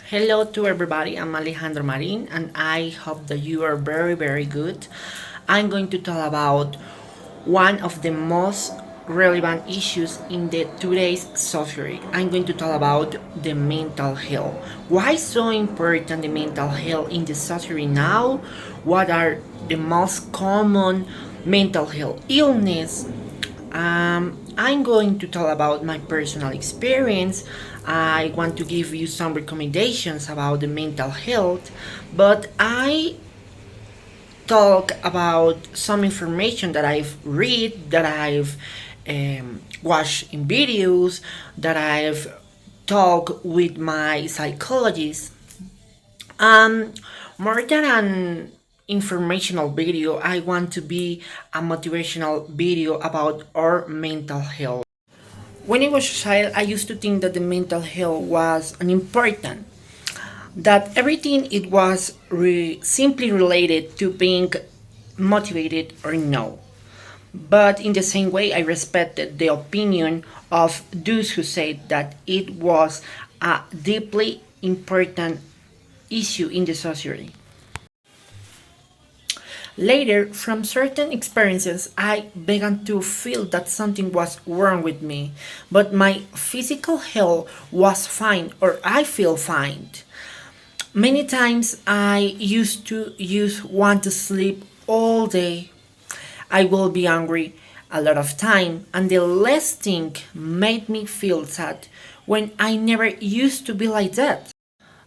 Hello to everybody, I'm Alejandro Marin and I hope that you are very good. I'm going to talk about one of the most relevant issues in the today's society. I'm going to talk about the mental health. Why so important the mental health in the society now? What are the most common mental health illness? I'm going to talk about my personal experience. I want to give you some recommendations about the mental health, but I talk about some information that I've read, that I've watched in videos, that I've talked with my psychologist. Um, More than an informational video, I want to be a motivational video about our mental health. When I was a child, I used to think that the mental health was unimportant, that everything it was simply related to being motivated or no. But in the same way, I respected the opinion of those who said that it was a deeply important issue in the society. Later, from certain experiences, I began to feel that something was wrong with me, but my physical health was fine, or I feel fine. Many times I used to want to sleep all day. I will be angry a lot of time, and the less thing made me feel sad when I never used to be like that.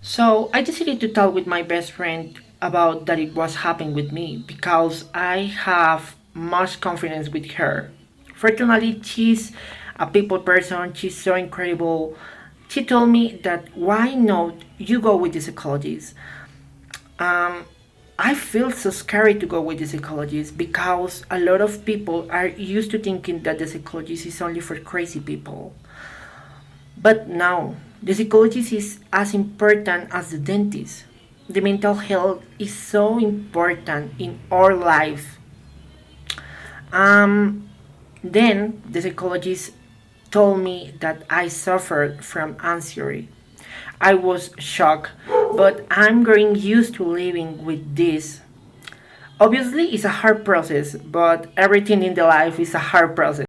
So I decided to talk with my best friend about that it was happening with me because I have much confidence with her. Fortunately, she's a people person, she's so incredible. She told me that why not you go with the psychologist. Um, I feel so scared to go with the psychologist because a lot of people are used to thinking that the psychologist is only for crazy people. But now, the psychologist is as important as the dentist. The mental health is so important in our life. Um, then the psychologist told me that I suffered from anxiety. I was shocked, but I'm getting used to living with this. Obviously, it's a hard process, but everything in the life is a hard process.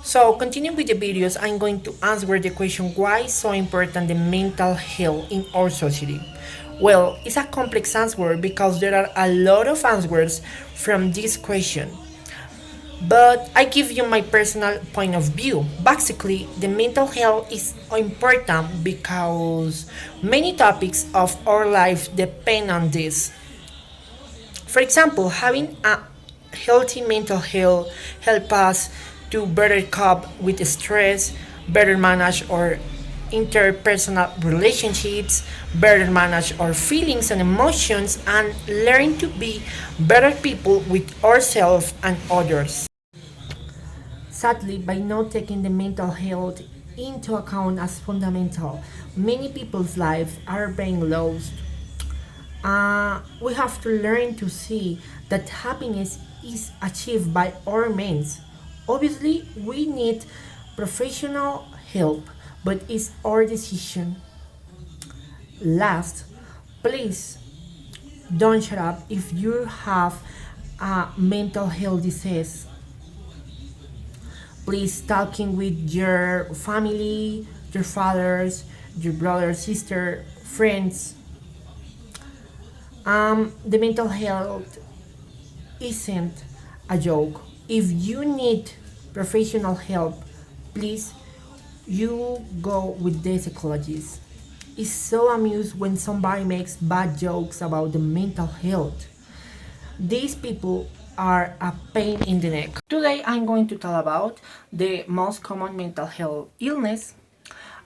So, continuing with the videos, I'm going to answer the question why is so important the mental health in our society. Well, it's a complex answer because there are a lot of answers from this question. But I give you my personal point of view. Basically, the mental health is important because many topics of our life depend on this. For example, having a healthy mental health help us to better cope with stress, better manage our interpersonal relationships, better manage our feelings and emotions, and learn to be better people with ourselves and others. Sadly, by not taking the mental health into account as fundamental, many people's lives are being lost. We have to learn to see that happiness is achieved by our means. Obviously, we need professional help, but it's our decision. Last, please don't shut up if you have a mental health disease. Please talking with your family, your fathers, your brother, sister, friends. The mental health isn't a joke. If you need professional help, please you go with the psychologist. It's so amused when somebody makes bad jokes about the mental health. These people are a pain in the neck. Today I'm going to talk about the most common mental health illness.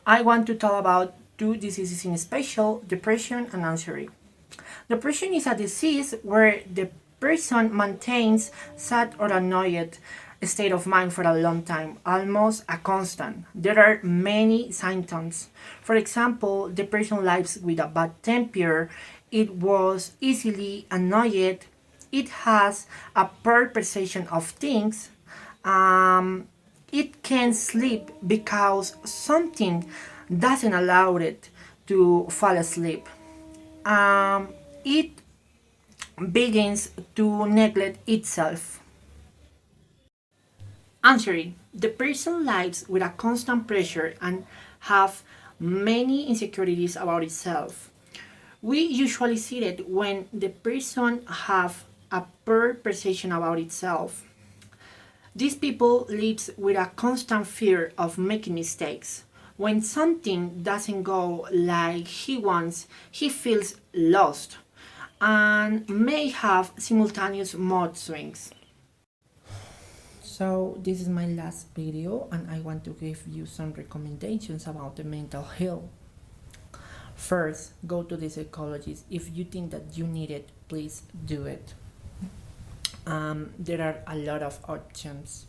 I want to talk about two diseases in special, depression and anxiety. Depression is a disease where the person maintains sad or annoyed state of mind for a long time, almost a constant. There are many symptoms. For example, depression lives with a bad temper, it was easily annoyed, it has a poor perception of things, it can sleep because something doesn't allow it to fall asleep. It begins to neglect itself. Answering, the person lives with a constant pressure and have many insecurities about itself. We usually see it when the person have a poor perception about itself. These people lives with a constant fear of making mistakes. When something doesn't go like he wants, he feels lost and may have simultaneous mood swings. So this is my last video and I want to give you some recommendations about the mental health. First, go to the psychologist. If you think that you need it, please do it. There are a lot of options.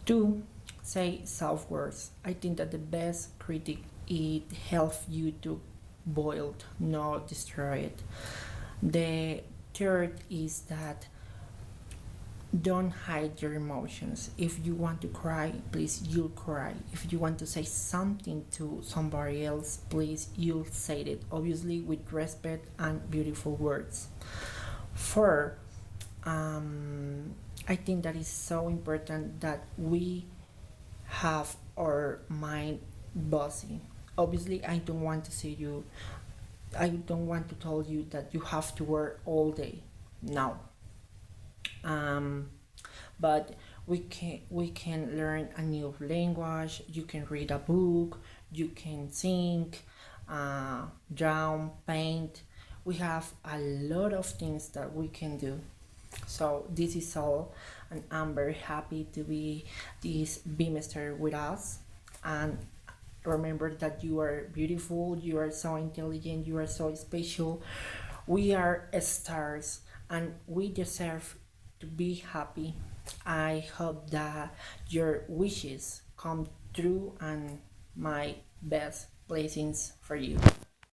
Two, say self words. I think that the best critic it helps you to boil, not destroy it. The third is that don't hide your emotions. If you want to cry, please you'll cry. If you want to say something to somebody else, please you'll say it, obviously with respect and beautiful words. Four, I think that is so important that we have our mind bossy. Obviously, I don't want to tell you that you have to work all day. No. Um, but we can learn a new language. You can read a book. You can sing, draw, paint. We have a lot of things that we can do. So this is all, and I'm very happy to be this bimester with us. And remember that you are beautiful, you are so intelligent, you are so special. We are stars, and we deserve to be happy. I hope that your wishes come true, and my best blessings for you.